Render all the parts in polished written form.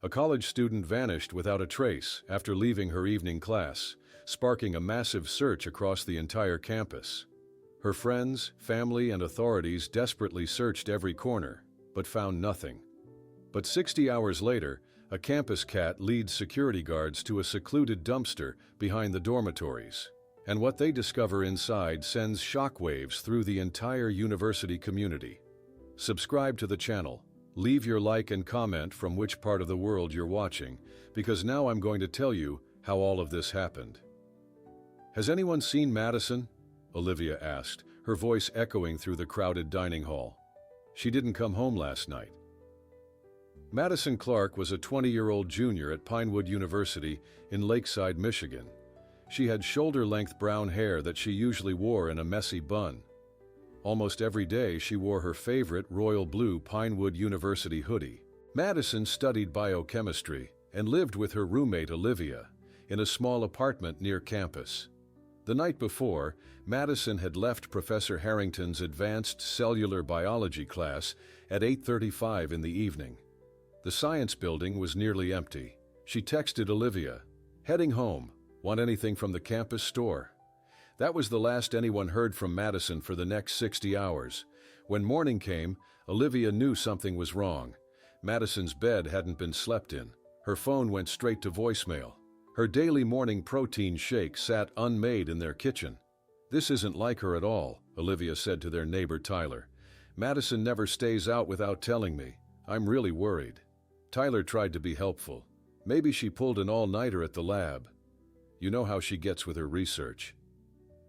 A college student vanished without a trace after leaving her evening class, sparking a massive search across the entire campus. Her friends, family, and authorities desperately searched every corner, but found nothing. But 60 hours later, a campus cat leads security guards to a secluded dumpster behind the dormitories. And what they discover inside sends shockwaves through the entire university community. Subscribe to the channel. Leave your like and comment from which part of the world you're watching, because now I'm going to tell you how all of this happened. Has anyone seen Madison? Olivia asked, her voice echoing through the crowded dining hall. She didn't come home last night. Madison Clark was a 20-year-old junior at Pinewood University in Lakeside, Michigan. She had shoulder-length brown hair that she usually wore in a messy bun. Almost every day she wore her favorite royal blue Pinewood University hoodie. Madison studied biochemistry and lived with her roommate Olivia in a small apartment near campus. The night before, Madison had left Professor Harrington's advanced cellular biology class at 8:35 in the evening. The science building was nearly empty. She texted Olivia, "Heading home. Want anything from the campus store?" That was the last anyone heard from Madison for the next 60 hours. When morning came, Olivia knew something was wrong. Madison's bed hadn't been slept in. Her phone went straight to voicemail. Her daily morning protein shake sat unmade in their kitchen. "This isn't like her at all," Olivia said to their neighbor Tyler. "Madison never stays out without telling me. I'm really worried." Tyler tried to be helpful. "Maybe she pulled an all-nighter at the lab. You know how she gets with her research."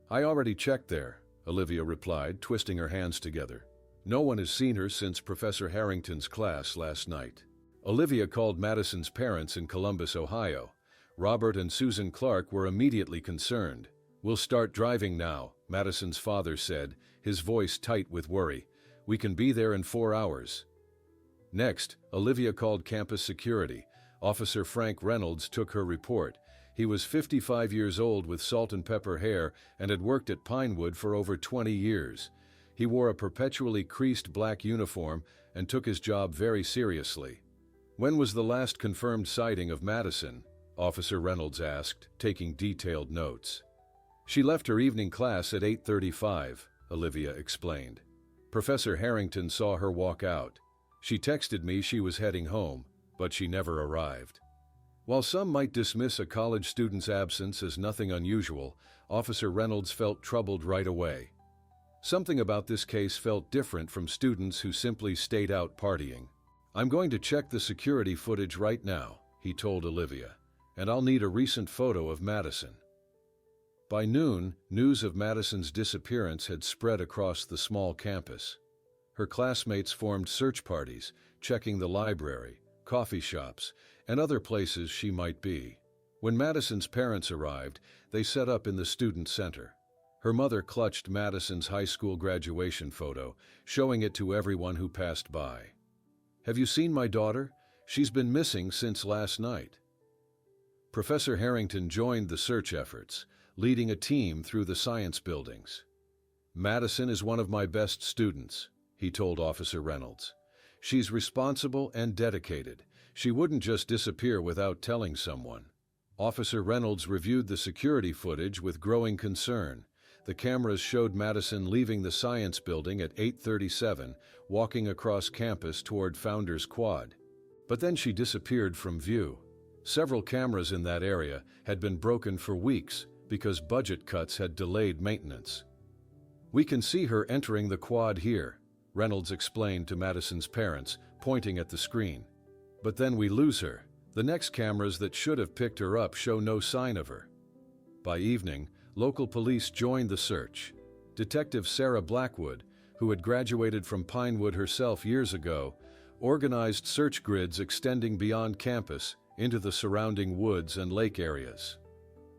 "I already checked there," Olivia replied, twisting her hands together. "No one has seen her since Professor Harrington's class last night." Olivia called Madison's parents in Columbus, Ohio. Robert and Susan Clark were immediately concerned. "We'll start driving now," Madison's father said, his voice tight with worry. "We can be there in 4 hours." Next, Olivia called campus security. Officer Frank Reynolds took her report. He was 55 years old with salt and pepper hair and had worked at Pinewood for over 20 years. He wore a perpetually creased black uniform and took his job very seriously. "When was the last confirmed sighting of Madison?" Officer Reynolds asked, taking detailed notes. "She left her evening class at 8:35, Olivia explained. "Professor Harrington saw her walk out. She texted me she was heading home, but she never arrived." While some might dismiss a college student's absence as nothing unusual, Officer Reynolds felt troubled right away. Something about this case felt different from students who simply stayed out partying. "I'm going to check the security footage right now," he told Olivia, "and I'll need a recent photo of Madison." By noon, news of Madison's disappearance had spread across the small campus. Her classmates formed search parties, checking the library, coffee shops, and other places she might be. When Madison's parents arrived, they set up in the student center. Her mother clutched Madison's high school graduation photo, showing it to everyone who passed by. "Have you seen my daughter? She's been missing since last night." Professor Harrington joined the search efforts, leading a team through the science buildings. "Madison is one of my best students," he told Officer Reynolds. "She's responsible and dedicated. She wouldn't just disappear without telling someone." Officer Reynolds reviewed the security footage with growing concern. The cameras showed Madison leaving the science building at 8:37, walking across campus toward Founders Quad. But then she disappeared from view. Several cameras in that area had been broken for weeks because budget cuts had delayed maintenance. "We can see her entering the quad here," Reynolds explained to Madison's parents, pointing at the screen. "But then we lose her. The next cameras that should have picked her up show no sign of her." By evening, local police joined the search. Detective Sarah Blackwood, who had graduated from Pinewood herself years ago, organized search grids extending beyond campus into the surrounding woods and lake areas.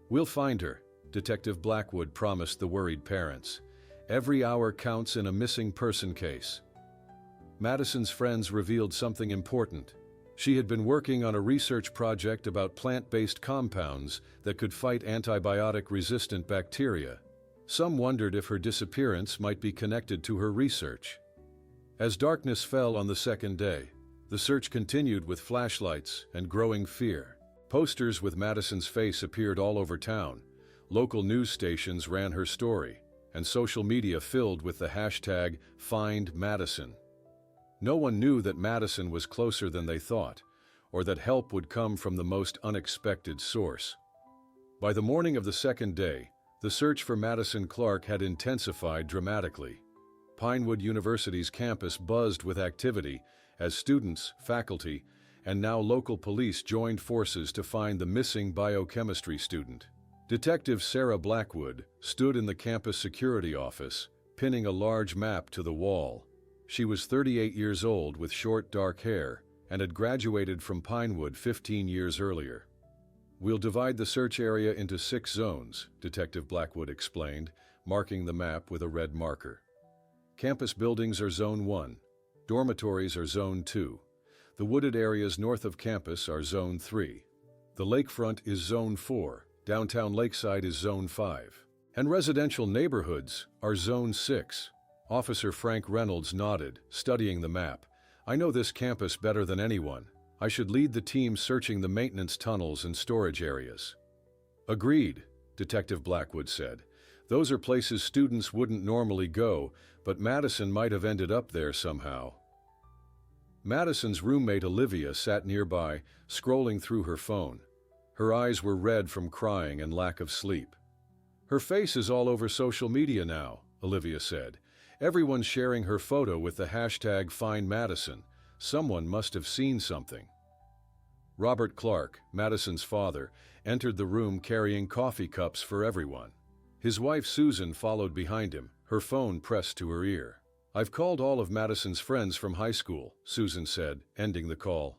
"We'll find her," Detective Blackwood promised the worried parents. "Every hour counts in a missing person case." Madison's friends revealed something important. She had been working on a research project about plant-based compounds that could fight antibiotic-resistant bacteria. Some wondered if her disappearance might be connected to her research. As darkness fell on the second day, The search continued with flashlights and growing fear. Posters with Madison's face appeared all over town. Local news stations ran her story, and social media filled with the hashtag #FindMadison. No one knew that Madison was closer than they thought, or that help would come from the most unexpected source. By the morning of the second day, the search for Madison Clark had intensified dramatically. Pinewood University's campus buzzed with activity as students, faculty, and now local police joined forces to find the missing biochemistry student. Detective Sarah Blackwood stood in the campus security office, pinning a large map to the wall. She was 38 years old with short dark hair and had graduated from Pinewood 15 years earlier. "We'll divide the search area into 6 zones," Detective Blackwood explained, marking the map with a red marker. "Campus buildings are Zone 1. Dormitories are Zone 2. The wooded areas north of campus are Zone 3. The lakefront is Zone 4. Downtown Lakeside is Zone 5. And residential neighborhoods are Zone 6. Officer Frank Reynolds nodded, studying the map. "I know this campus better than anyone. I should lead the team searching the maintenance tunnels and storage areas." "Agreed," Detective Blackwood said. "Those are places students wouldn't normally go, but Madison might have ended up there somehow." Madison's roommate Olivia sat nearby, scrolling through her phone. Her eyes were red from crying and lack of sleep. "Her face is all over social media now," Olivia said. "Everyone's sharing her photo with the hashtag #FindMadison. Someone must have seen something." Robert Clark, Madison's father, entered the room carrying coffee cups for everyone. His wife Susan followed behind him, her phone pressed to her ear. "I've called all of Madison's friends from high school," Susan said, ending the call.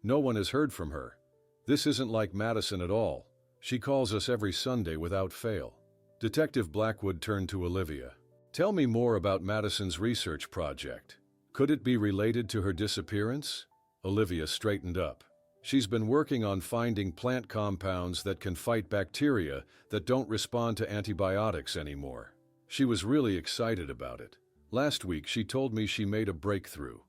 "No one has heard from her. This isn't like Madison at all. She calls us every Sunday without fail." Detective Blackwood turned to Olivia. "Tell me more about Madison's research project. Could it be related to her disappearance?" Olivia straightened up. "She's been working on finding plant compounds that can fight bacteria that don't respond to antibiotics anymore. She was really excited about it. Last week she told me she made a breakthrough."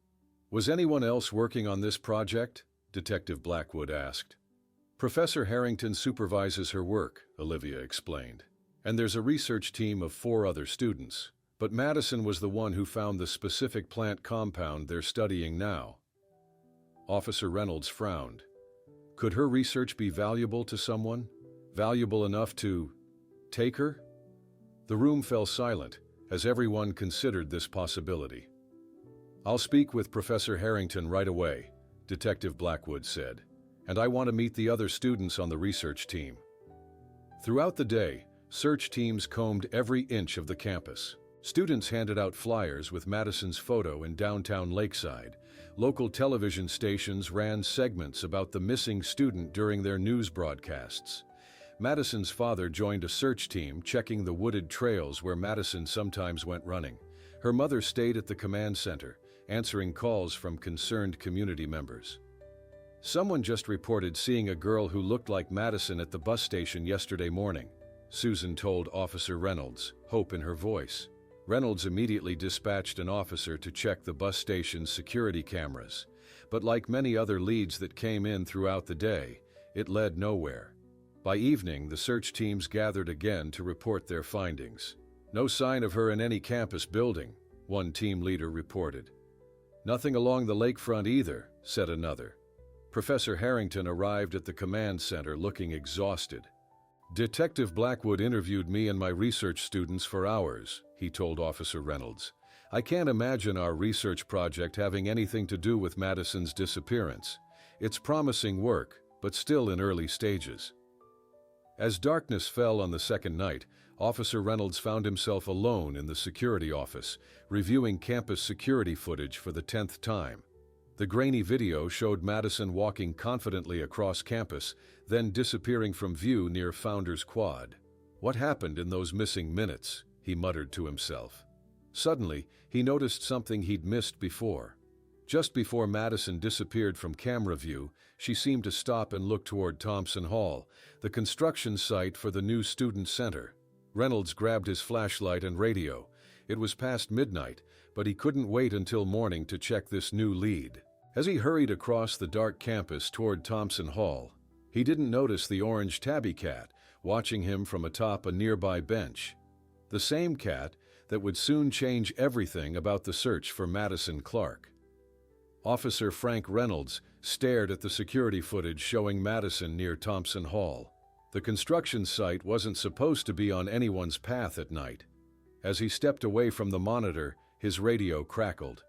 "Was anyone else working on this project?" Detective Blackwood asked. "Professor Harrington supervises her work," Olivia explained. "And there's a research team of 4 other students. But Madison was the one who found the specific plant compound they're studying now." Officer Reynolds frowned. "Could her research be valuable to someone? Valuable enough to take her?" The room fell silent as everyone considered this possibility. "I'll speak with Professor Harrington right away," Detective Blackwood said. "And I want to meet the other students on the research team." Throughout the day, search teams combed every inch of the campus. Students handed out flyers with Madison's photo in downtown Lakeside. Local television stations ran segments about the missing student during their news broadcasts. Madison's father joined a search team checking the wooded trails where Madison sometimes went running. Her mother stayed at the command center, answering calls from concerned community members. "Someone just reported seeing a girl who looked like Madison at the bus station yesterday morning," Susan told Officer Reynolds, hope in her voice. Reynolds immediately dispatched an officer to check the bus station's security cameras. But like many other leads that came in throughout the day, it led nowhere. By evening, the search teams gathered again to report their findings. "No sign of her in any campus building," one team leader reported. "Nothing along the lakefront either," said another. Professor Harrington arrived at the command center looking exhausted. "Detective Blackwood interviewed me and my research students for hours," he told Officer Reynolds. "I can't imagine our research project having anything to do with Madison's disappearance. It's promising work, but still in early stages." As darkness fell on the second night, Officer Reynolds found himself alone in the security office, reviewing campus security footage for the 10th time. The grainy video showed Madison walking confidently across campus, then disappearing from view near Founders Quad. "What happened in those missing minutes?" he muttered to himself. Suddenly, he noticed something he'd missed before. Just before Madison disappeared from camera view, she seemed to stop and look toward Thompson Hall, the construction site for the new student center. Reynolds grabbed his flashlight and radio. It was past midnight, but he couldn't wait until morning to check this new lead. As he hurried across the dark campus toward Thompson Hall, he didn't notice the orange tabby cat watching him from atop a nearby bench. The same cat that would soon change everything about the search for Madison Clark. Officer Frank Reynolds stared at the security footage showing Madison near Thompson Hall. The construction site wasn't supposed to be on anyone's path at night. As he stepped away from the monitor, his radio crackled.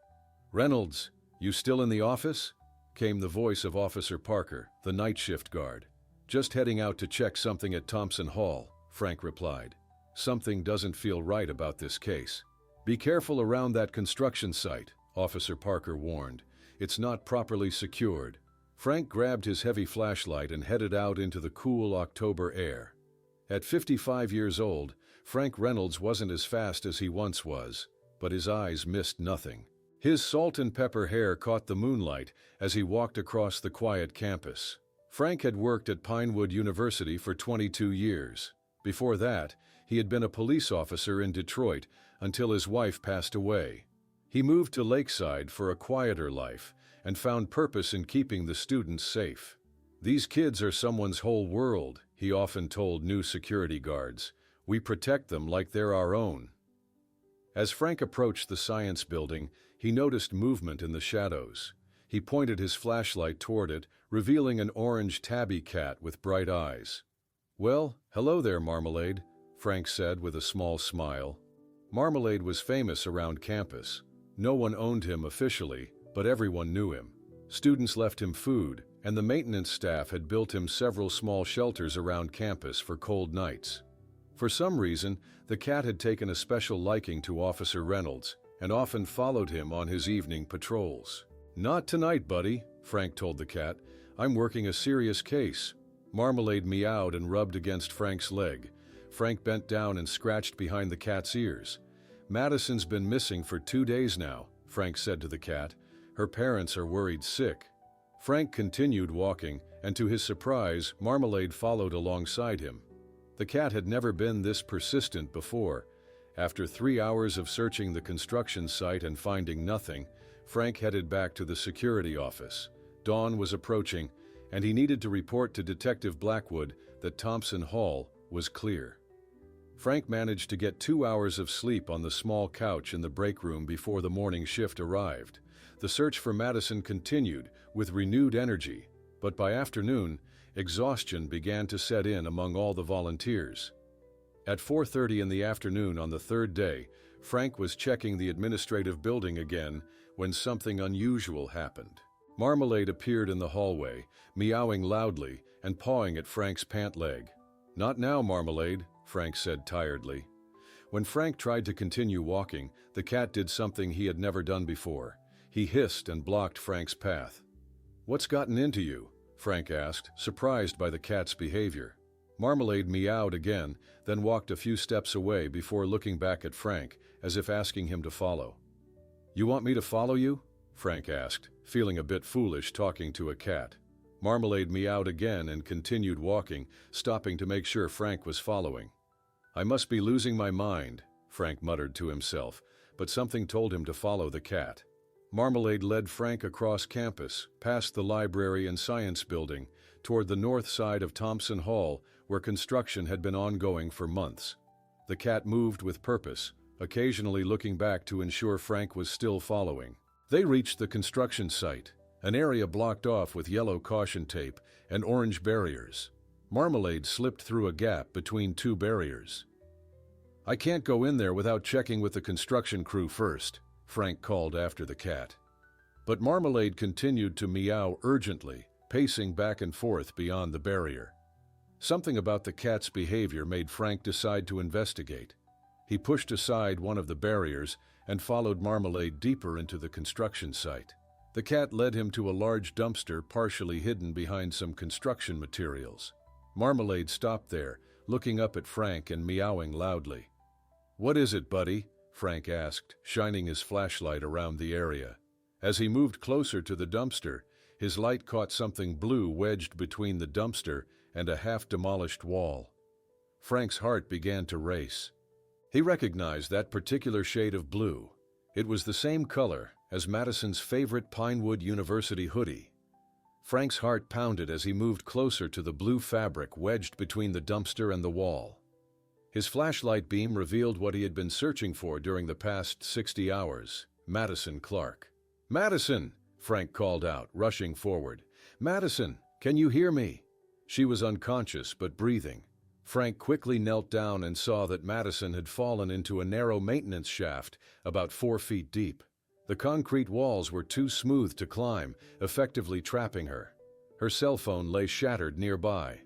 "Reynolds, you still in the office?" came the voice of Officer Parker, the night shift guard. "Just heading out to check something at Thompson Hall," Frank replied. "Something doesn't feel right about this case." "Be careful around that construction site," Officer Parker warned. "It's not properly secured." Frank grabbed his heavy flashlight and headed out into the cool October air. At 55 years old, Frank Reynolds wasn't as fast as he once was, but his eyes missed nothing. His salt and pepper hair caught the moonlight as he walked across the quiet campus. Frank had worked at Pinewood University for 22 years. Before that, he had been a police officer in Detroit until his wife passed away. He moved to Lakeside for a quieter life and found purpose in keeping the students safe. "These kids are someone's whole world," he often told new security guards. "We protect them like they're our own." As Frank approached the science building, he noticed movement in the shadows. He pointed his flashlight toward it, revealing an orange tabby cat with bright eyes. "Well, hello there, Marmalade," Frank said with a small smile. Marmalade was famous around campus. No one owned him officially, but everyone knew him. Students left him food, and the maintenance staff had built him several small shelters around campus for cold nights. For some reason, the cat had taken a special liking to Officer Reynolds and often followed him on his evening patrols. "Not tonight, buddy," Frank told the cat. "I'm working a serious case." Marmalade meowed and rubbed against Frank's leg. Frank bent down and scratched behind the cat's ears. "Madison's been missing for 2 days now," Frank said to the cat. "Her parents are worried sick." Frank continued walking, and to his surprise, Marmalade followed alongside him. The cat had never been this persistent before. After 3 hours of searching the construction site and finding nothing, Frank headed back to the security office. Dawn was approaching, and he needed to report to Detective Blackwood that Thompson Hall was clear. Frank managed to get 2 hours of sleep on the small couch in the break room before the morning shift arrived. The search for Madison continued with renewed energy, but by afternoon, exhaustion began to set in among all the volunteers. At 4:30 in the afternoon on the third day, Frank was checking the administrative building again when something unusual happened. Marmalade appeared in the hallway, meowing loudly and pawing at Frank's pant leg. "Not now, Marmalade," Frank said tiredly. When Frank tried to continue walking, the cat did something he had never done before. He hissed and blocked Frank's path. "What's gotten into you?" Frank asked, surprised by the cat's behavior. Marmalade meowed again, then walked a few steps away before looking back at Frank, as if asking him to follow. "You want me to follow you?" Frank asked, feeling a bit foolish talking to a cat. Marmalade meowed again and continued walking, stopping to make sure Frank was following. "I must be losing my mind," Frank muttered to himself, but something told him to follow the cat. Marmalade led Frank across campus, past the library and science building, toward the north side of Thompson Hall, where construction had been ongoing for months. The cat moved with purpose, occasionally looking back to ensure Frank was still following. They reached the construction site, an area blocked off with yellow caution tape and orange barriers. Marmalade slipped through a gap between two barriers. "I can't go in there without checking with the construction crew first," Frank called after the cat. But Marmalade continued to meow urgently, pacing back and forth beyond the barrier. Something about the cat's behavior made Frank decide to investigate. He pushed aside one of the barriers and followed Marmalade deeper into the construction site. The cat led him to a large dumpster partially hidden behind some construction materials. Marmalade stopped there, looking up at Frank and meowing loudly. "What is it, buddy?" Frank asked, shining his flashlight around the area. As he moved closer to the dumpster, his light caught something blue wedged between the dumpster and a half-demolished wall. Frank's heart began to race. He recognized that particular shade of blue. It was the same color as Madison's favorite Pinewood University hoodie. Frank's heart pounded as he moved closer to the blue fabric wedged between the dumpster and the wall. His flashlight beam revealed what he had been searching for during the past 60 hours: Madison Clark. "Madison!" Frank called out, rushing forward. "Madison, can you hear me?" She was unconscious but breathing. Frank quickly knelt down and saw that Madison had fallen into a narrow maintenance shaft about 4 feet deep. The concrete walls were too smooth to climb, effectively trapping her. Her cell phone lay shattered nearby.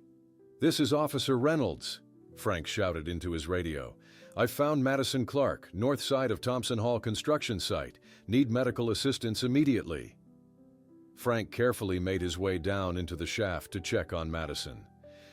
"This is Officer Reynolds," Frank shouted into his radio. "I found Madison Clark, north side of Thompson Hall construction site. Need medical assistance immediately." Frank carefully made his way down into the shaft to check on Madison.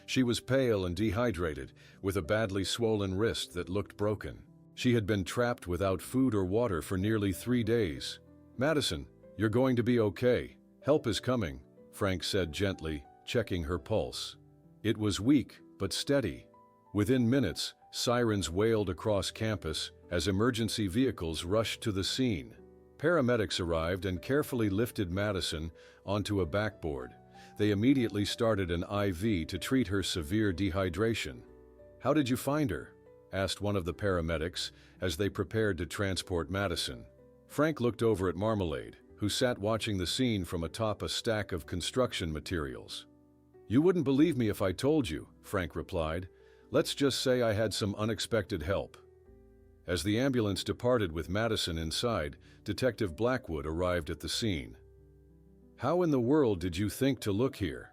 She was pale and dehydrated, with a badly swollen wrist that looked broken. She had been trapped without food or water for nearly 3 days. "Madison, you're going to be okay. Help is coming," Frank said gently, checking her pulse. It was weak, but steady. Within minutes, sirens wailed across campus as emergency vehicles rushed to the scene. Paramedics arrived and carefully lifted Madison onto a backboard. They immediately started an IV to treat her severe dehydration. "How did you find her?" asked one of the paramedics as they prepared to transport Madison. Frank looked over at Marmalade, who sat watching the scene from atop a stack of construction materials. "You wouldn't believe me if I told you," Frank replied. "Let's just say I had some unexpected help." As the ambulance departed with Madison inside, Detective Blackwood arrived at the scene. "How in the world did you think to look here?"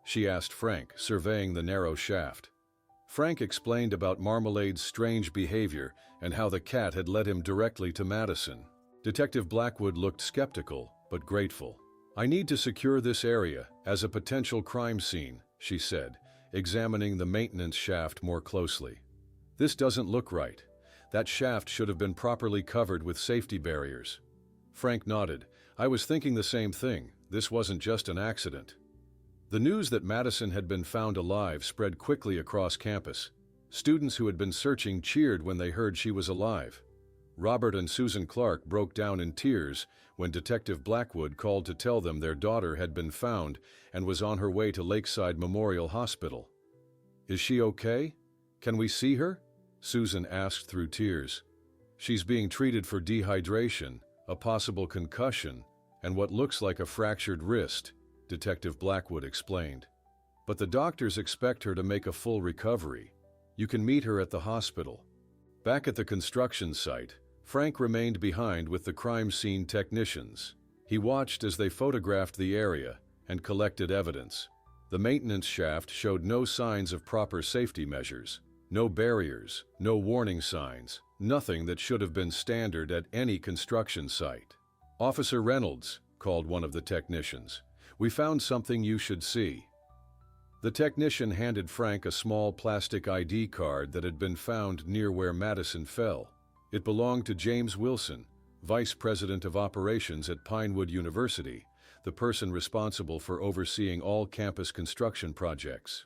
she asked Frank, surveying the narrow shaft. Frank explained about Marmalade's strange behavior and how the cat had led him directly to Madison. Detective Blackwood looked skeptical, but grateful. "I need to secure this area as a potential crime scene," she said, examining the maintenance shaft more closely. "This doesn't look right. That shaft should have been properly covered with safety barriers." Frank nodded. "I was thinking the same thing. This wasn't just an accident." The news that Madison had been found alive spread quickly across campus. Students who had been searching cheered when they heard she was alive. Robert and Susan Clark broke down in tears when Detective Blackwood called to tell them their daughter had been found and was on her way to Lakeside Memorial Hospital. "Is she okay? Can we see her?" Susan asked through tears. "She's being treated for dehydration, a possible concussion, and what looks like a fractured wrist," Detective Blackwood explained. "But the doctors expect her to make a full recovery. You can meet her at the hospital." Back at the construction site, Frank remained behind with the crime scene technicians. He watched as they photographed the area and collected evidence. The maintenance shaft showed no signs of proper safety measures. No barriers, no warning signs, nothing that should have been standard at any construction site. "Officer Reynolds," called one of the technicians, "we found something you should see." The technician handed Frank a small plastic ID card that had been found near where Madison fell. It belonged to James Wilson, Vice President of Operations at Pinewood University, the person responsible for overseeing all campus construction projects.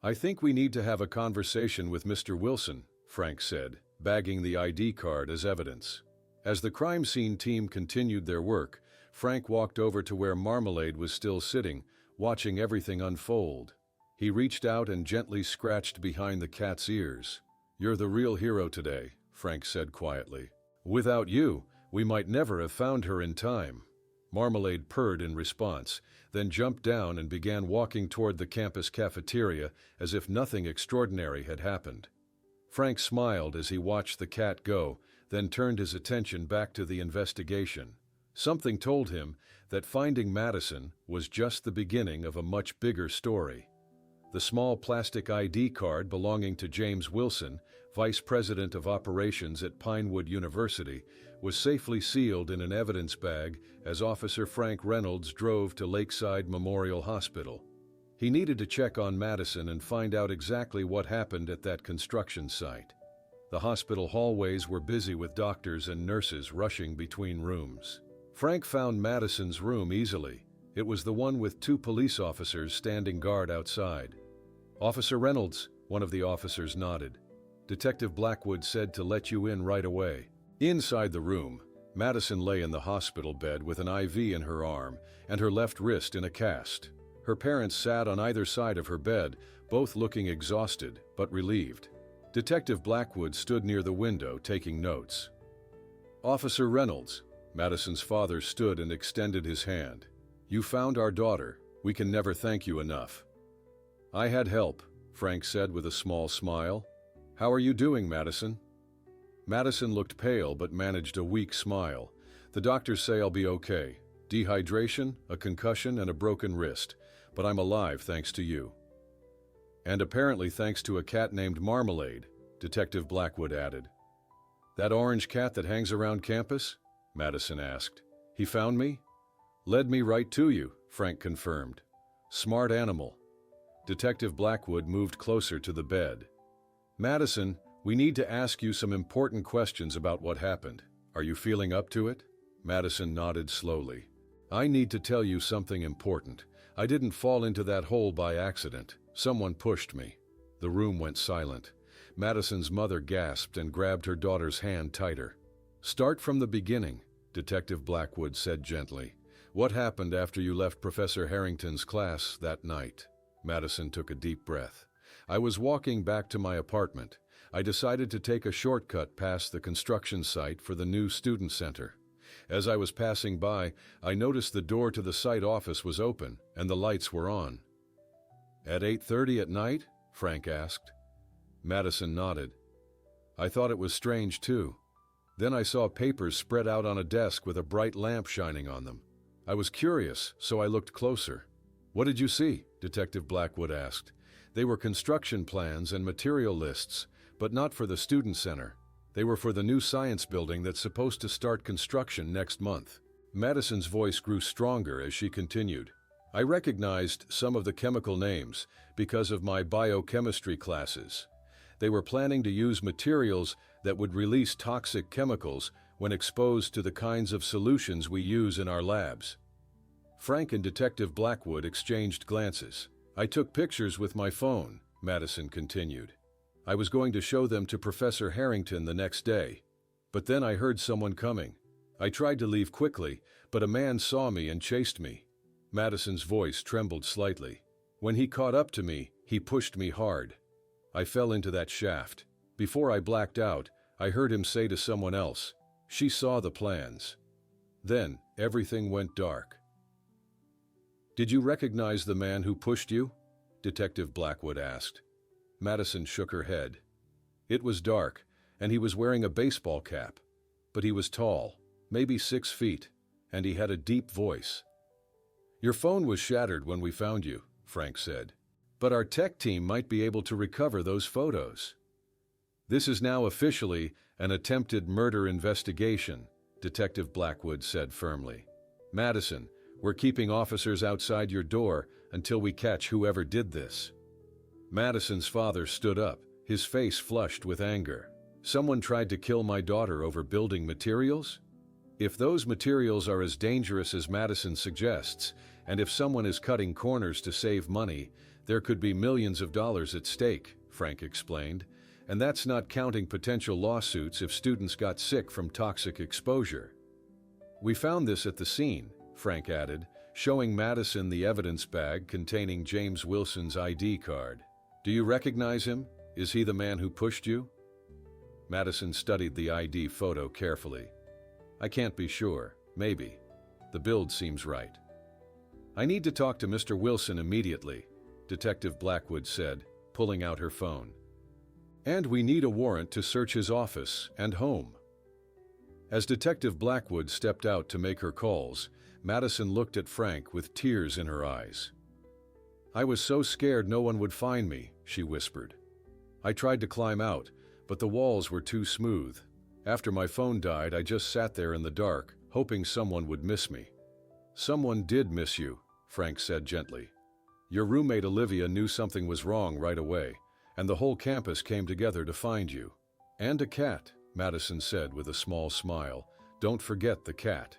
"I think we need to have a conversation with Mr. Wilson," Frank said, bagging the ID card as evidence. As the crime scene team continued their work, Frank walked over to where Marmalade was still sitting, watching everything unfold. He reached out and gently scratched behind the cat's ears. "You're the real hero today," Frank said quietly. "Without you, we might never have found her in time." Marmalade purred in response, then jumped down and began walking toward the campus cafeteria as if nothing extraordinary had happened. Frank smiled as he watched the cat go, then turned his attention back to the investigation. Something told him that finding Madison was just the beginning of a much bigger story. The small plastic ID card belonging to James Wilson, Vice President of Operations at Pinewood University, was safely sealed in an evidence bag as Officer Frank Reynolds drove to Lakeside Memorial Hospital. He needed to check on Madison and find out exactly what happened at that construction site. The hospital hallways were busy with doctors and nurses rushing between rooms. Frank found Madison's room easily. It was the one with 2 police officers standing guard outside. "Officer Reynolds," one of the officers nodded. "Detective Blackwood said to let you in right away." Inside the room, Madison lay in the hospital bed with an IV in her arm and her left wrist in a cast. Her parents sat on either side of her bed, both looking exhausted but relieved. Detective Blackwood stood near the window taking notes. "Officer Reynolds," Madison's father stood and extended his hand. "You found our daughter. We can never thank you enough." "I had help," Frank said with a small smile. "How are you doing, Madison?" Madison looked pale but managed a weak smile. "The doctors say I'll be okay. Dehydration, a concussion, and a broken wrist. But I'm alive thanks to you." "And apparently thanks to a cat named Marmalade," Detective Blackwood added. "That orange cat that hangs around campus?" Madison asked. "He found me?" "Led me right to you," Frank confirmed. "Smart animal." Detective Blackwood moved closer to the bed. "Madison, we need to ask you some important questions about what happened. Are you feeling up to it?" Madison nodded slowly. "I need to tell you something important. I didn't fall into that hole by accident. Someone pushed me." The room went silent. Madison's mother gasped and grabbed her daughter's hand tighter. "Start from the beginning," Detective Blackwood said gently. "What happened after you left Professor Harrington's class that night?" Madison took a deep breath. "I was walking back to my apartment. I decided to take a shortcut past the construction site for the new student center. As I was passing by, I noticed the door to the site office was open and the lights were on." "At 8:30 at night?" Frank asked. Madison nodded. "I thought it was strange too. Then I saw papers spread out on a desk with a bright lamp shining on them. I was curious, so I looked closer." "What did you see?" Detective Blackwood asked. "They were construction plans and material lists, but not for the student center. They were for the new science building that's supposed to start construction next month." Madison's voice grew stronger as she continued. "I recognized some of the chemical names because of my biochemistry classes. They were planning to use materials that would release toxic chemicals when exposed to the kinds of solutions we use in our labs." Frank and Detective Blackwood exchanged glances. "I took pictures with my phone," Madison continued. "I was going to show them to Professor Harrington the next day. But then I heard someone coming. I tried to leave quickly, but a man saw me and chased me." Madison's voice trembled slightly. "When he caught up to me, he pushed me hard. I fell into that shaft. Before I blacked out, I heard him say to someone else, 'She saw the plans.' Then everything went dark." "Did you recognize the man who pushed you?" Detective Blackwood asked. Madison shook her head. "It was dark, and he was wearing a baseball cap. But he was tall, maybe 6 feet, and he had a deep voice." "Your phone was shattered when we found you," Frank said. "But our tech team might be able to recover those photos." "This is now officially an attempted murder investigation," Detective Blackwood said firmly. "Madison, we're keeping officers outside your door until we catch whoever did this." Madison's father stood up, his face flushed with anger. "Someone tried to kill my daughter over building materials? If those materials are as dangerous as Madison suggests, and if someone is cutting corners to save money, there could be millions of dollars at stake," Frank explained. "And that's not counting potential lawsuits if students got sick from toxic exposure." "We found this at the scene," Frank added, showing Madison the evidence bag containing James Wilson's ID card. "Do you recognize him? Is he the man who pushed you?" Madison studied the ID photo carefully. "I can't be sure. Maybe. The build seems right." "I need to talk to Mr. Wilson immediately," Detective Blackwood said, pulling out her phone. "And we need a warrant to search his office and home." As Detective Blackwood stepped out to make her calls, Madison looked at Frank with tears in her eyes. "I was so scared no one would find me," she whispered. "I tried to climb out, but the walls were too smooth. After my phone died, I just sat there in the dark, hoping someone would miss me." "Someone did miss you," Frank said gently. "Your roommate Olivia knew something was wrong right away, and the whole campus came together to find you. And a cat," Madison said with a small smile. "Don't forget the cat."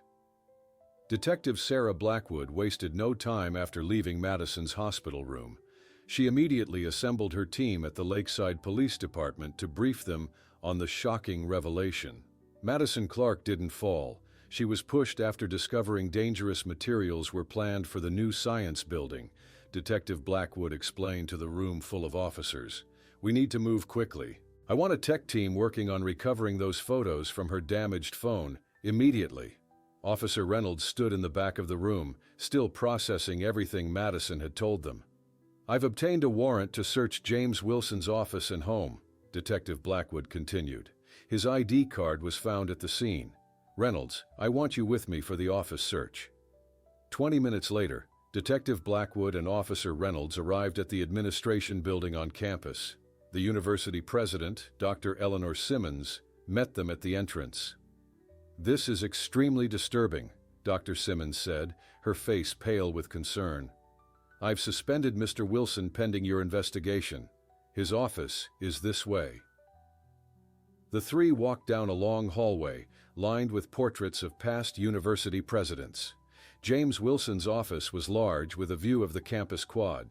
Detective Sarah Blackwood wasted no time after leaving Madison's hospital room. She immediately assembled her team at the Lakeside Police Department to brief them on the shocking revelation. Madison Clark didn't fall. She was pushed after discovering dangerous materials were planned for the new science building, Detective Blackwood explained to the room full of officers. We need to move quickly. I want a tech team working on recovering those photos from her damaged phone, immediately. Officer Reynolds stood in the back of the room, still processing everything Madison had told them. I've obtained a warrant to search James Wilson's office and home, Detective Blackwood continued. His ID card was found at the scene. Reynolds, I want you with me for the office search. 20 minutes later, Detective Blackwood and Officer Reynolds arrived at the administration building on campus. The university president, Dr. Eleanor Simmons, met them at the entrance. This is extremely disturbing, Dr. Simmons said, her face pale with concern. I've suspended Mr. Wilson pending your investigation. His office is this way. The three walked down a long hallway, lined with portraits of past university presidents. James Wilson's office was large with a view of the campus quad.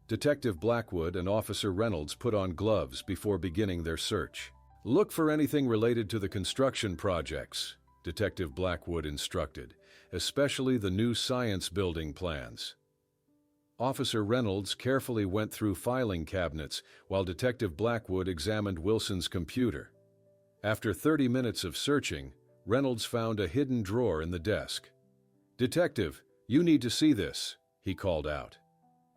Detective Blackwood and Officer Reynolds put on gloves before beginning their search. Look for anything related to the construction projects, Detective Blackwood instructed, especially the new science building plans. Officer Reynolds carefully went through filing cabinets while Detective Blackwood examined Wilson's computer. After 30 minutes of searching, Reynolds found a hidden drawer in the desk. Detective, you need to see this, he called out.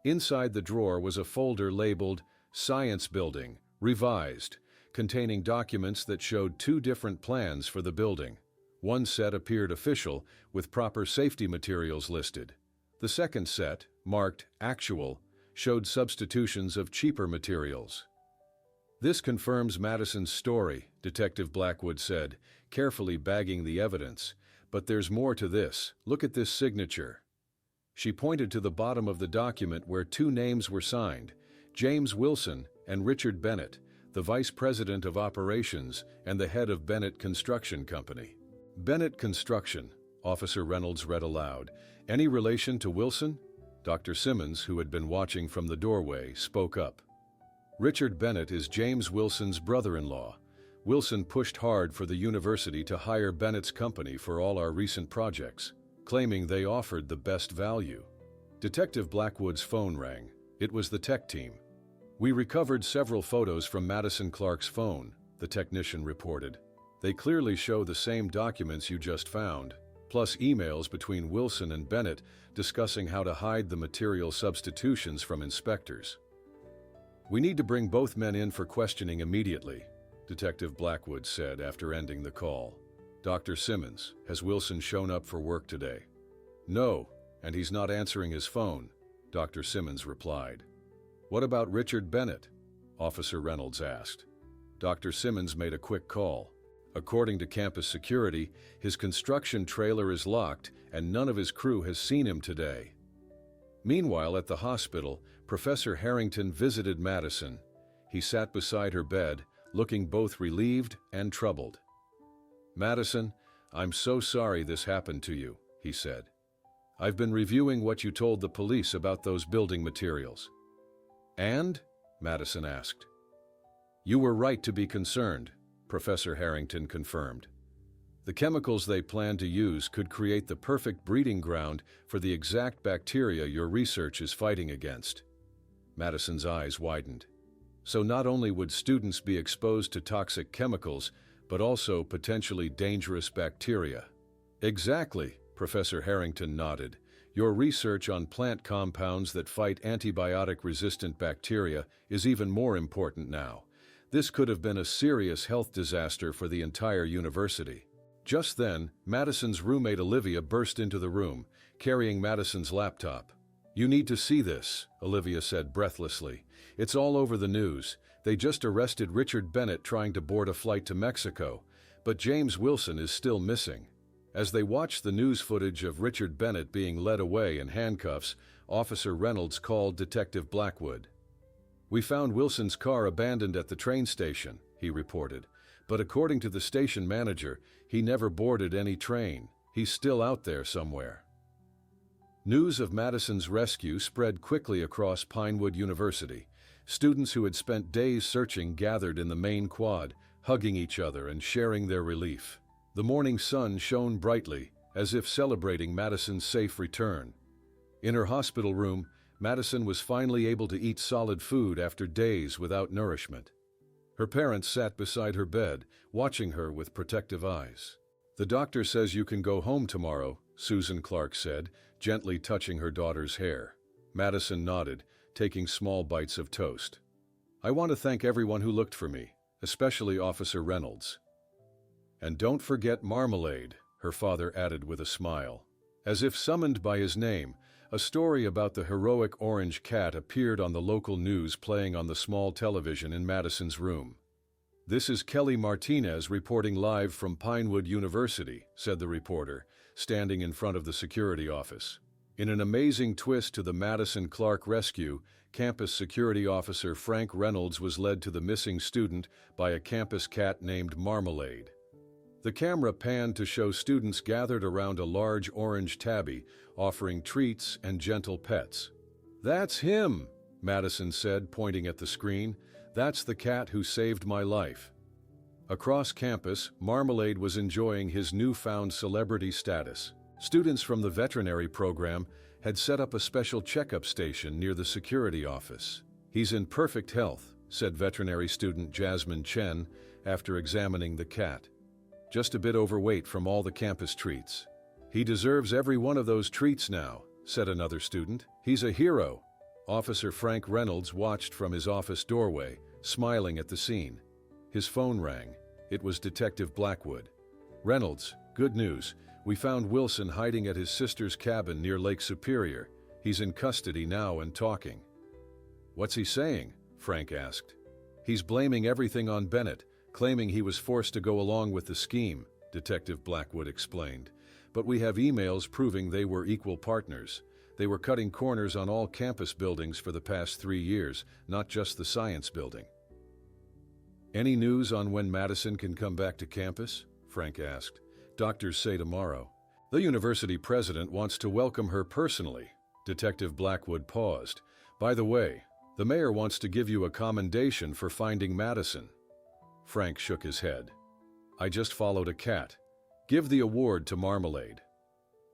Inside the drawer was a folder labeled Science Building, Revised, containing documents that showed two different plans for the building. One set appeared official, with proper safety materials listed. The second set, marked Actual, showed substitutions of cheaper materials. This confirms Madison's story, Detective Blackwood said, carefully bagging the evidence. But there's more to this. Look at this signature. She pointed to the bottom of the document where two names were signed, James Wilson and Richard Bennett, the Vice President of Operations and the head of Bennett Construction Company. Bennett Construction, Officer Reynolds read aloud. Any relation to Wilson? Dr. Simmons, who had been watching from the doorway, spoke up. Richard Bennett is James Wilson's brother-in-law. Wilson pushed hard for the university to hire Bennett's company for all our recent projects, claiming they offered the best value. Detective Blackwood's phone rang. It was the tech team. We recovered several photos from Madison Clark's phone, the technician reported. They clearly show the same documents you just found, plus emails between Wilson and Bennett discussing how to hide the material substitutions from inspectors. We need to bring both men in for questioning immediately, Detective Blackwood said after ending the call. Dr. Simmons, has Wilson shown up for work today? No, and he's not answering his phone, Dr. Simmons replied. What about Richard Bennett? Officer Reynolds asked. Dr. Simmons made a quick call. According to campus security, his construction trailer is locked and none of his crew has seen him today. Meanwhile, at the hospital, Professor Harrington visited Madison. He sat beside her bed, looking both relieved and troubled. Madison, I'm so sorry this happened to you, he said. I've been reviewing what you told the police about those building materials. And? Madison asked. You were right to be concerned, Professor Harrington confirmed. The chemicals they plan to use could create the perfect breeding ground for the exact bacteria your research is fighting against. Madison's eyes widened. So not only would students be exposed to toxic chemicals, but also potentially dangerous bacteria. Exactly, Professor Harrington nodded. Your research on plant compounds that fight antibiotic-resistant bacteria is even more important now. This could have been a serious health disaster for the entire university. Just then, Madison's roommate Olivia burst into the room, carrying Madison's laptop. You need to see this, Olivia said breathlessly. It's all over the news. They just arrested Richard Bennett trying to board a flight to Mexico, but James Wilson is still missing. As they watched the news footage of Richard Bennett being led away in handcuffs, Officer Reynolds called Detective Blackwood. We found Wilson's car abandoned at the train station, he reported, but according to the station manager, he never boarded any train. He's still out there somewhere. News of Madison's rescue spread quickly across Pinewood University. Students who had spent days searching gathered in the main quad, hugging each other and sharing their relief. The morning sun shone brightly, as if celebrating Madison's safe return. In her hospital room, Madison was finally able to eat solid food after days without nourishment. Her parents sat beside her bed, watching her with protective eyes. "The doctor says you can go home tomorrow," Susan Clark said, gently touching her daughter's hair. Madison nodded, taking small bites of toast. "I want to thank everyone who looked for me, especially Officer Reynolds. And don't forget Marmalade," her father added with a smile. As if summoned by his name, a story about the heroic orange cat appeared on the local news playing on the small television in Madison's room. "This is Kelly Martinez reporting live from Pinewood University," said the reporter, standing in front of the security office. In an amazing twist to the Madison Clark rescue, campus security officer Frank Reynolds was led to the missing student by a campus cat named Marmalade. The camera panned to show students gathered around a large orange tabby, offering treats and gentle pets. "That's him," Madison said, pointing at the screen. "That's the cat who saved my life." Across campus, Marmalade was enjoying his newfound celebrity status. Students from the veterinary program had set up a special checkup station near the security office. "He's in perfect health," said veterinary student Jasmine Chen after examining the cat. "Just a bit overweight from all the campus treats." "He deserves every one of those treats now," said another student. "He's a hero." Officer Frank Reynolds watched from his office doorway, smiling at the scene. His phone rang. It was Detective Blackwood. "Reynolds, good news. We found Wilson hiding at his sister's cabin near Lake Superior. He's in custody now and talking." "What's he saying?" Frank asked. "He's blaming everything on Bennett, claiming he was forced to go along with the scheme," Detective Blackwood explained. "But we have emails proving they were equal partners. They were cutting corners on all campus buildings for the past 3 years, not just the science building." "Any news on when Madison can come back to campus?" Frank asked. "Doctors say tomorrow. The university president wants to welcome her personally." Detective Blackwood paused. "By the way, the mayor wants to give you a commendation for finding Madison." Frank shook his head. "I just followed a cat. Give the award to Marmalade."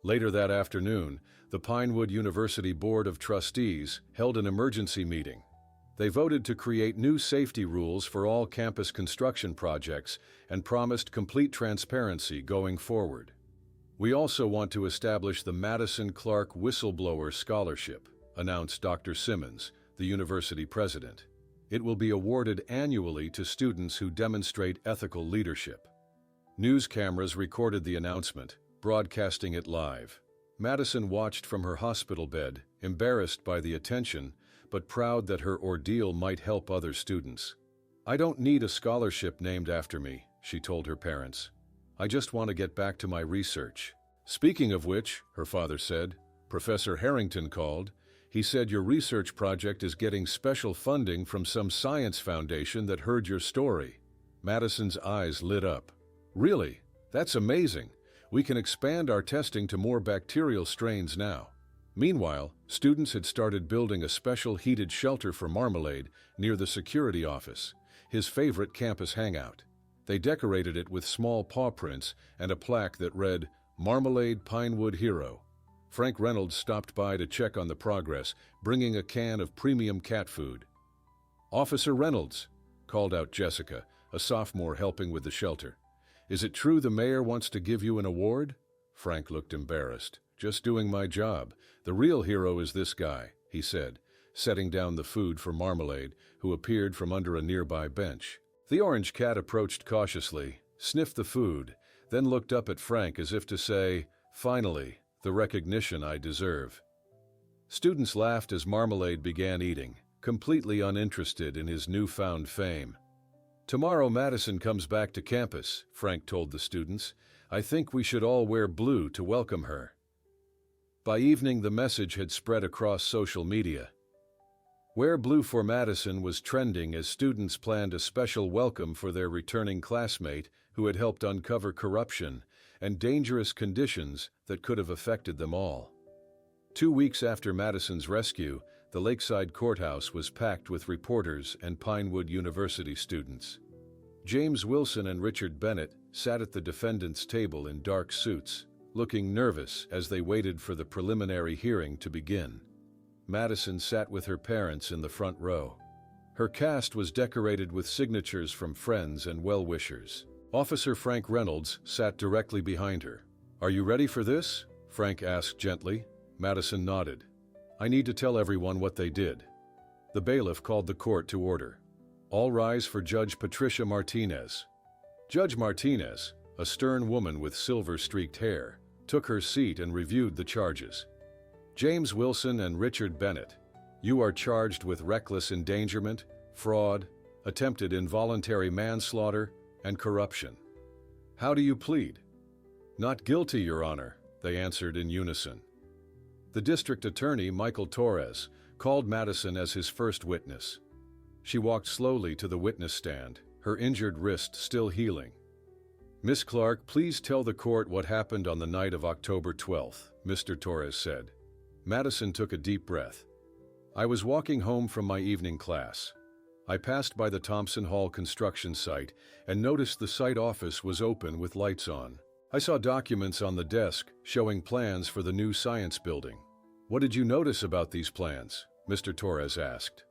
Later that afternoon, the Pinewood University Board of Trustees held an emergency meeting. They voted to create new safety rules for all campus construction projects and promised complete transparency going forward. "We also want to establish the Madison Clark Whistleblower Scholarship," announced Dr. Simmons, the university president. "It will be awarded annually to students who demonstrate ethical leadership." News cameras recorded the announcement, broadcasting it live. Madison watched from her hospital bed, embarrassed by the attention, but proud that her ordeal might help other students. "I don't need a scholarship named after me," she told her parents. "I just want to get back to my research." "Speaking of which," her father said, "Professor Harrington called. He said your research project is getting special funding from some science foundation that heard your story." Madison's eyes lit up. "Really? That's amazing. We can expand our testing to more bacterial strains now." Meanwhile, students had started building a special heated shelter for Marmalade near the security office, his favorite campus hangout. They decorated it with small paw prints and a plaque that read, "Marmalade Pinewood Hero." Frank Reynolds stopped by to check on the progress, bringing a can of premium cat food. "Officer Reynolds," called out Jessica, a sophomore helping with the shelter. "Is it true the mayor wants to give you an award?" Frank looked embarrassed. "Just doing my job. The real hero is this guy," he said, setting down the food for Marmalade, who appeared from under a nearby bench. The orange cat approached cautiously, sniffed the food, then looked up at Frank as if to say, "Finally, the recognition I deserve." Students laughed as Marmalade began eating, completely uninterested in his newfound fame. "Tomorrow Madison comes back to campus," Frank told the students. "I think we should all wear blue to welcome her." By evening, the message had spread across social media. Wear Blue for Madison was trending as students planned a special welcome for their returning classmate who had helped uncover corruption and dangerous conditions that could have affected them all. 2 weeks after Madison's rescue, the Lakeside Courthouse was packed with reporters and Pinewood University students. James Wilson and Richard Bennett sat at the defendant's table in dark suits, looking nervous as they waited for the preliminary hearing to begin. Madison sat with her parents in the front row. Her cast was decorated with signatures from friends and well-wishers. Officer Frank Reynolds sat directly behind her. "Are you ready for this?" Frank asked gently. Madison nodded. "I need to tell everyone what they did." The bailiff called the court to order. All rise for Judge Patricia Martinez. Judge Martinez, a stern woman with silver-streaked hair, took her seat and reviewed the charges. James Wilson and Richard Bennett, you are charged with reckless endangerment, fraud, attempted involuntary manslaughter, and corruption. How do you plead? Not guilty, Your Honor, they answered in unison. The district attorney, Michael Torres, called Madison as his first witness. She walked slowly to the witness stand, her injured wrist still healing. "Miss Clark, please tell the court what happened on the night of October 12th, Mr. Torres said. Madison took a deep breath. "I was walking home from my evening class. I passed by the Thompson Hall construction site and noticed the site office was open with lights on. I saw documents on the desk showing plans for the new science building." "What did you notice about these plans?" Mr. Torres asked.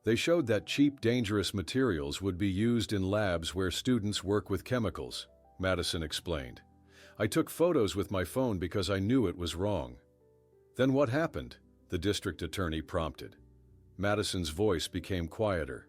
"They showed that cheap, dangerous materials would be used in labs where students work with chemicals," Madison explained. "I took photos with my phone because I knew it was wrong." "Then what happened?" the district attorney prompted. Madison's voice became quieter.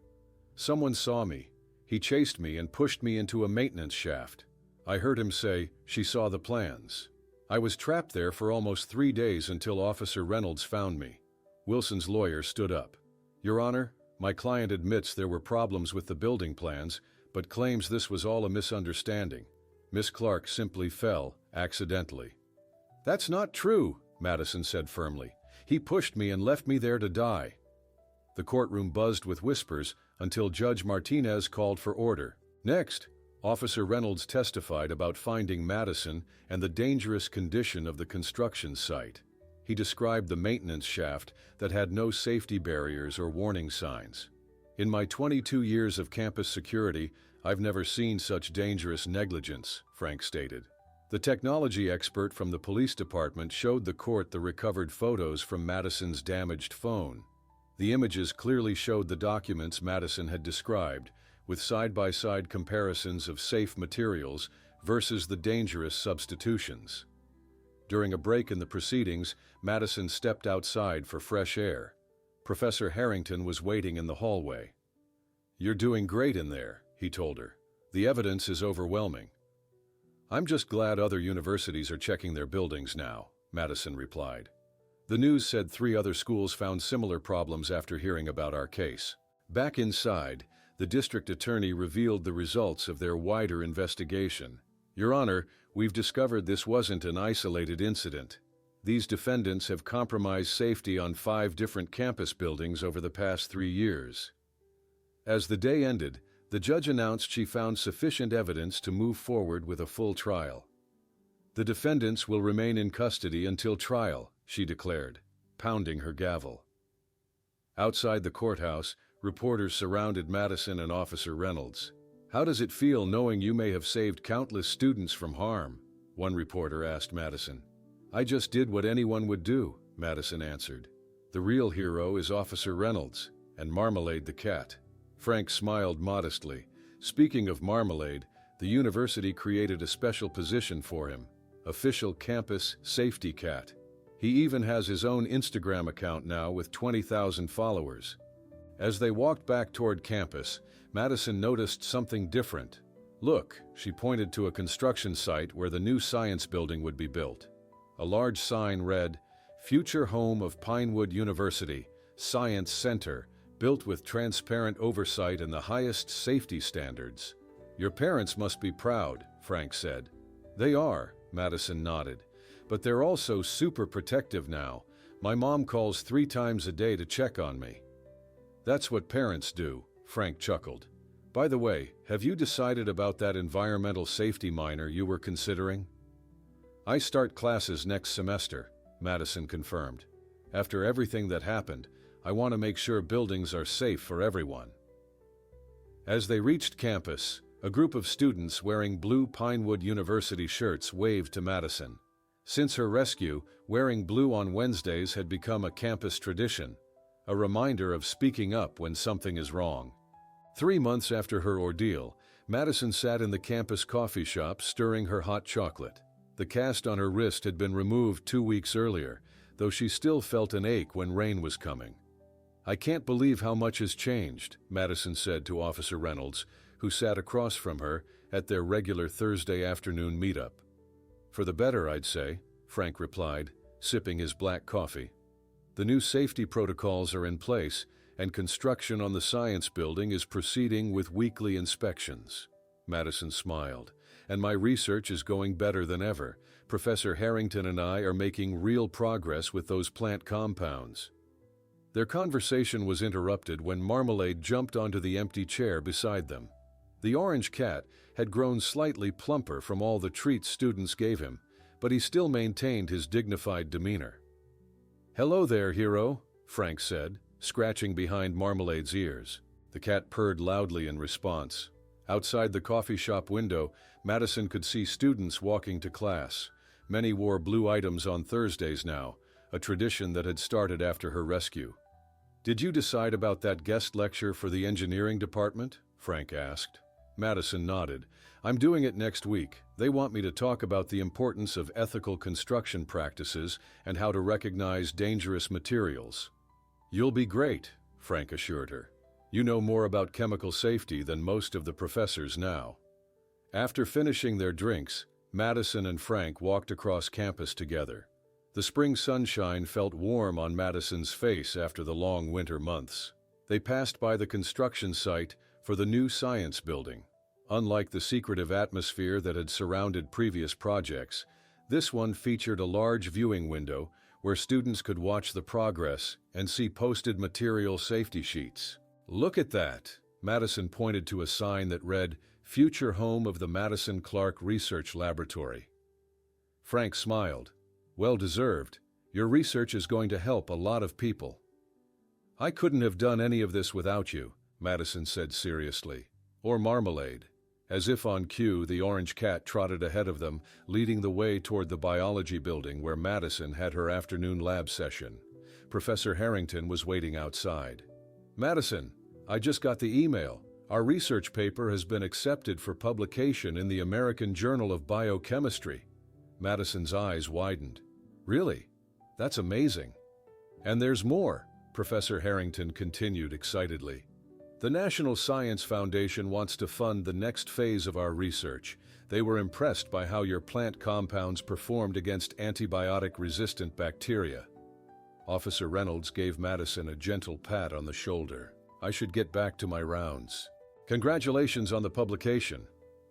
"Someone saw me. He chased me and pushed me into a maintenance shaft. I heard him say, 'She saw the plans.' I was trapped there for almost 3 days until Officer Reynolds found me." Wilson's lawyer stood up. "Your Honor, my client admits there were problems with the building plans, but claims this was all a misunderstanding. Miss Clark simply fell, accidentally." "That's not true," Madison said firmly. "He pushed me and left me there to die." The courtroom buzzed with whispers until Judge Martinez called for order. Next, Officer Reynolds testified about finding Madison and the dangerous condition of the construction site. He described the maintenance shaft that had no safety barriers or warning signs. "In my 22 years of campus security, I've never seen such dangerous negligence," Frank stated. The technology expert from the police department showed the court the recovered photos from Madison's damaged phone. The images clearly showed the documents Madison had described, with side-by-side comparisons of safe materials versus the dangerous substitutions. During a break in the proceedings, Madison stepped outside for fresh air. Professor Harrington was waiting in the hallway. "You're doing great in there," he told her. "The evidence is overwhelming." "I'm just glad other universities are checking their buildings now," Madison replied. "The news said 3 other schools found similar problems after hearing about our case." Back inside, the district attorney revealed the results of their wider investigation. "Your Honor, we've discovered this wasn't an isolated incident. These defendants have compromised safety on 5 different campus buildings over the past 3 years." As the day ended, the judge announced she found sufficient evidence to move forward with a full trial. "The defendants will remain in custody until trial," she declared, pounding her gavel. Outside the courthouse, reporters surrounded Madison and Officer Reynolds. "How does it feel knowing you may have saved countless students from harm?" one reporter asked Madison. "I just did what anyone would do," Madison answered. "The real hero is Officer Reynolds, and Marmalade the cat." Frank smiled modestly. "Speaking of Marmalade, the university created a special position for him, official campus safety cat. He even has his own Instagram account now with 20,000 followers." As they walked back toward campus, Madison noticed something different. "Look," she pointed to a construction site where the new science building would be built. A large sign read, "Future Home of Pinewood University, Science Center, built with transparent oversight and the highest safety standards." "Your parents must be proud," Frank said. "They are," Madison nodded. "But they're also super protective now. My mom calls 3 times a day to check on me." "That's what parents do," Frank chuckled. "By the way, have you decided about that environmental safety minor you were considering?" "I start classes next semester," Madison confirmed. "After everything that happened, I want to make sure buildings are safe for everyone." As they reached campus, A group of students wearing blue Pinewood University shirts waved to Madison. Since her rescue, wearing blue on Wednesdays had become a campus tradition, a reminder of speaking up when something is wrong. 3 months after her ordeal, Madison sat in the campus coffee shop stirring her hot chocolate. The cast on her wrist had been removed 2 weeks earlier, though she still felt an ache when rain was coming. "I can't believe how much has changed," Madison said to Officer Reynolds, who sat across from her at their regular Thursday afternoon meetup. "For the better, I'd say," Frank replied, sipping his black coffee. "The new safety protocols are in place, and construction on the science building is proceeding with weekly inspections." Madison smiled. "And my research is going better than ever. Professor Harrington and I are making real progress with those plant compounds." Their conversation was interrupted when Marmalade jumped onto the empty chair beside them. The orange cat had grown slightly plumper from all the treats students gave him, but he still maintained his dignified demeanor. "Hello there, hero," Frank said, scratching behind Marmalade's ears. The cat purred loudly in response. Outside the coffee shop window, Madison could see students walking to class. Many wore blue items on Thursdays now, a tradition that had started after her rescue. "Did you decide about that guest lecture for the engineering department?" Frank asked. Madison nodded. "I'm doing it next week. They want me to talk about the importance of ethical construction practices and how to recognize dangerous materials." "You'll be great," Frank assured her. "You know more about chemical safety than most of the professors now." After finishing their drinks, Madison and Frank walked across campus together. The spring sunshine felt warm on Madison's face after the long winter months. They passed by the construction site for the new science building. Unlike the secretive atmosphere that had surrounded previous projects, this one featured a large viewing window where students could watch the progress and see posted material safety sheets. "Look at that!" Madison pointed to a sign that read, "Future Home of the Madison Clark Research Laboratory." Frank smiled. "Well deserved. Your research is going to help a lot of people." "I couldn't have done any of this without you," Madison said seriously. "Or Marmalade." As if on cue, the orange cat trotted ahead of them, leading the way toward the biology building where Madison had her afternoon lab session. Professor Harrington was waiting outside. "Madison, I just got the email. Our research paper has been accepted for publication in the American Journal of Biochemistry." Madison's eyes widened. "Really? That's amazing." "And there's more," Professor Harrington continued excitedly. "The National Science Foundation wants to fund the next phase of our research. They were impressed by how your plant compounds performed against antibiotic-resistant bacteria." Officer Reynolds gave Madison a gentle pat on the shoulder. "I should get back to my rounds." "Congratulations on the publication."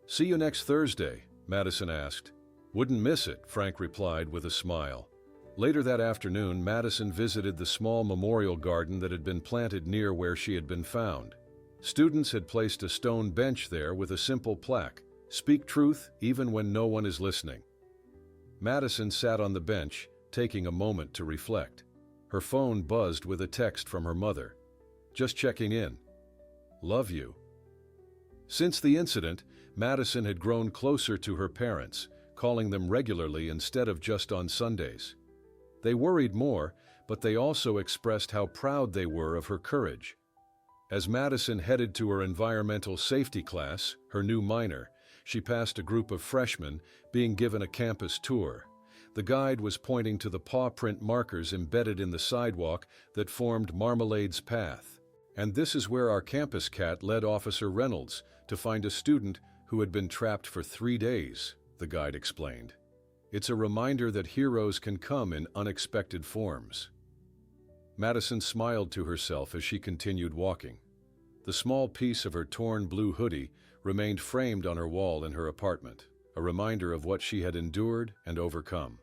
"See you next Thursday?" Madison asked. "Wouldn't miss it," Frank replied with a smile. Later that afternoon, Madison visited the small memorial garden that had been planted near where she had been found. Students had placed a stone bench there with a simple plaque, "Speak truth even when no one is listening." Madison sat on the bench, taking a moment to reflect. Her phone buzzed with a text from her mother. "Just checking in. Love you." Since the incident, Madison had grown closer to her parents, calling them regularly instead of just on Sundays. They worried more, but they also expressed how proud they were of her courage. As Madison headed to her environmental safety class, her new minor, she passed a group of freshmen being given a campus tour. The guide was pointing to the paw print markers embedded in the sidewalk that formed Marmalade's path. "And this is where our campus cat led Officer Reynolds to find a student who had been trapped for 3 days, the guide explained. "It's a reminder that heroes can come in unexpected forms." Madison smiled to herself as she continued walking. The small piece of her torn blue hoodie remained framed on her wall in her apartment, a reminder of what she had endured and overcome.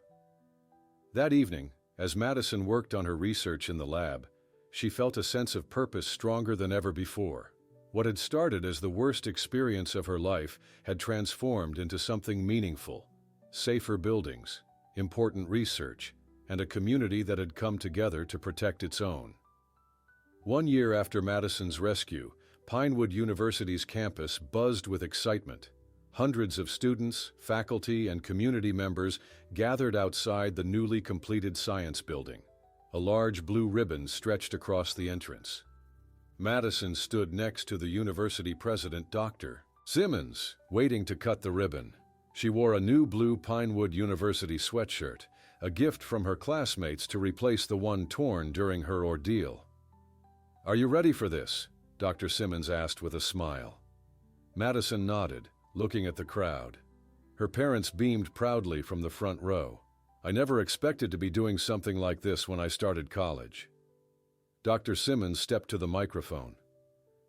That evening, as Madison worked on her research in the lab, she felt a sense of purpose stronger than ever before. What had started as the worst experience of her life had transformed into something meaningful. Safer buildings, important research, and a community that had come together to protect its own. 1 year after Madison's rescue, Pinewood University's campus buzzed with excitement. Hundreds of students, faculty, and community members gathered outside the newly completed science building. A large blue ribbon stretched across the entrance. Madison stood next to the university president, Dr. Simmons, waiting to cut the ribbon. She wore a new blue Pinewood University sweatshirt, a gift from her classmates to replace the one torn during her ordeal. "Are you ready for this?" Dr. Simmons asked with a smile. Madison nodded, looking at the crowd. Her parents beamed proudly from the front row. "I never expected to be doing something like this when I started college." Dr. Simmons stepped to the microphone.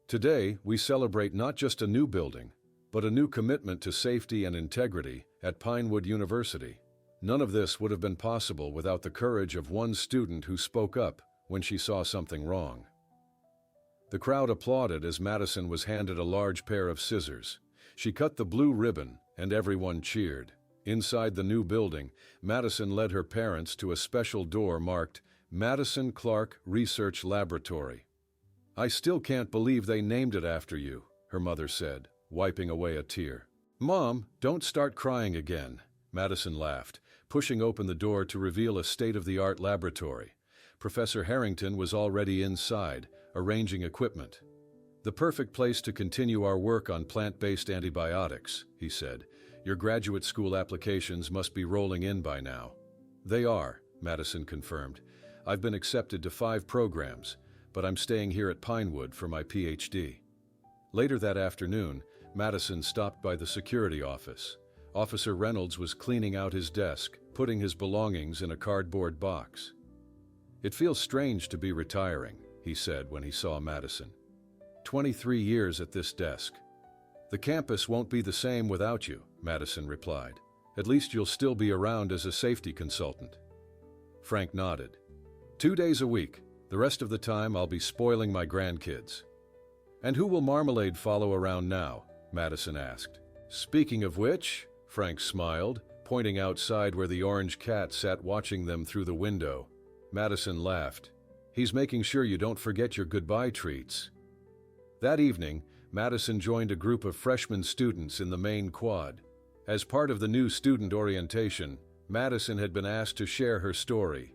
"Today, we celebrate not just a new building, but a new commitment to safety and integrity at Pinewood University. None of this would have been possible without the courage of one student who spoke up when she saw something wrong." The crowd applauded as Madison was handed a large pair of scissors. She cut the blue ribbon, and everyone cheered. Inside the new building, Madison led her parents to a special door marked Madison Clark Research Laboratory. "I still can't believe they named it after you," her mother said, wiping away a tear. "Mom, don't start crying again," Madison laughed, pushing open the door to reveal a state-of-the-art laboratory. Professor Harrington was already inside, arranging equipment. "The perfect place to continue our work on plant-based antibiotics," he said. "Your graduate school applications must be rolling in by now." "They are," Madison confirmed. "I've been accepted to 5 programs, but I'm staying here at Pinewood for my PhD." Later that afternoon, Madison stopped by the security office. Officer Reynolds was cleaning out his desk, putting his belongings in a cardboard box. "It feels strange to be retiring," he said when he saw Madison. 23 years at this desk." "The campus won't be the same without you," Madison replied. "At least you'll still be around as a safety consultant." Frank nodded. "2 days a week. The rest of the time I'll be spoiling my grandkids." "And who will Marmalade follow around now?" Madison asked. "Speaking of which," Frank smiled, pointing outside where the orange cat sat watching them through the window. Madison laughed. "He's making sure you don't forget your goodbye treats." That evening, Madison joined a group of freshman students in the main quad. As part of the new student orientation, Madison had been asked to share her story.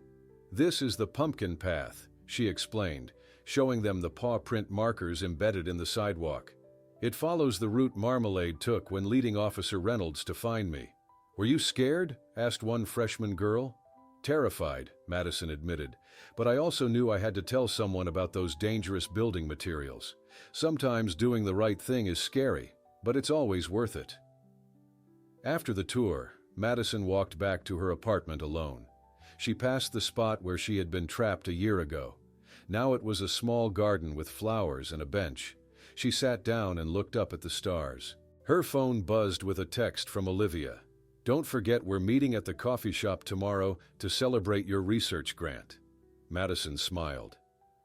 "This is the pumpkin path," she explained, showing them the paw print markers embedded in the sidewalk. "It follows the route Marmalade took when leading Officer Reynolds to find me." "Were you scared?" asked one freshman girl. "Terrified," Madison admitted, "but I also knew I had to tell someone about those dangerous building materials. Sometimes doing the right thing is scary, but it's always worth it." After the tour, Madison walked back to her apartment alone. She passed the spot where she had been trapped a year ago. Now it was a small garden with flowers and a bench. She sat down and looked up at the stars. Her phone buzzed with a text from Olivia. "Don't forget we're meeting at the coffee shop tomorrow to celebrate your research grant." Madison smiled.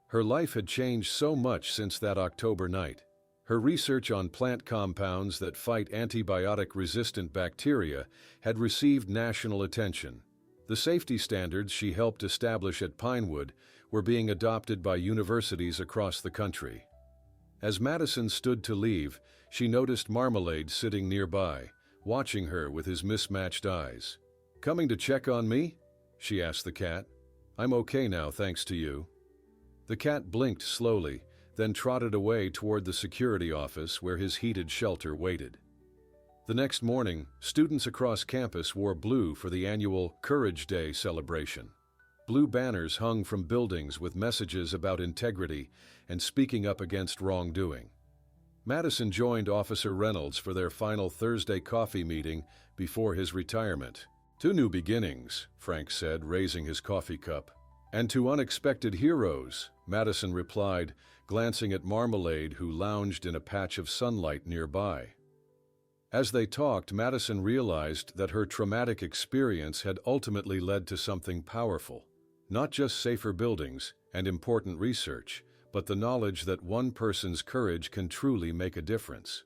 Her life had changed so much since that October night. Her research on plant compounds that fight antibiotic-resistant bacteria had received national attention. The safety standards she helped establish at Pinewood were being adopted by universities across the country. As Madison stood to leave, she noticed Marmalade sitting nearby, watching her with his mismatched eyes. "Coming to check on me?" she asked the cat. "I'm okay now, thanks to you." The cat blinked slowly, then trotted away toward the security office where his heated shelter waited. The next morning, students across campus wore blue for the annual Courage Day celebration. Blue banners hung from buildings with messages about integrity and speaking up against wrongdoing. Madison joined Officer Reynolds for their final Thursday coffee meeting before his retirement. "To new beginnings," Frank said, raising his coffee cup. "And to unexpected heroes," Madison replied, glancing at Marmalade, who lounged in a patch of sunlight nearby. As they talked, Madison realized that her traumatic experience had ultimately led to something powerful. Not just safer buildings and important research, but the knowledge that one person's courage can truly make a difference.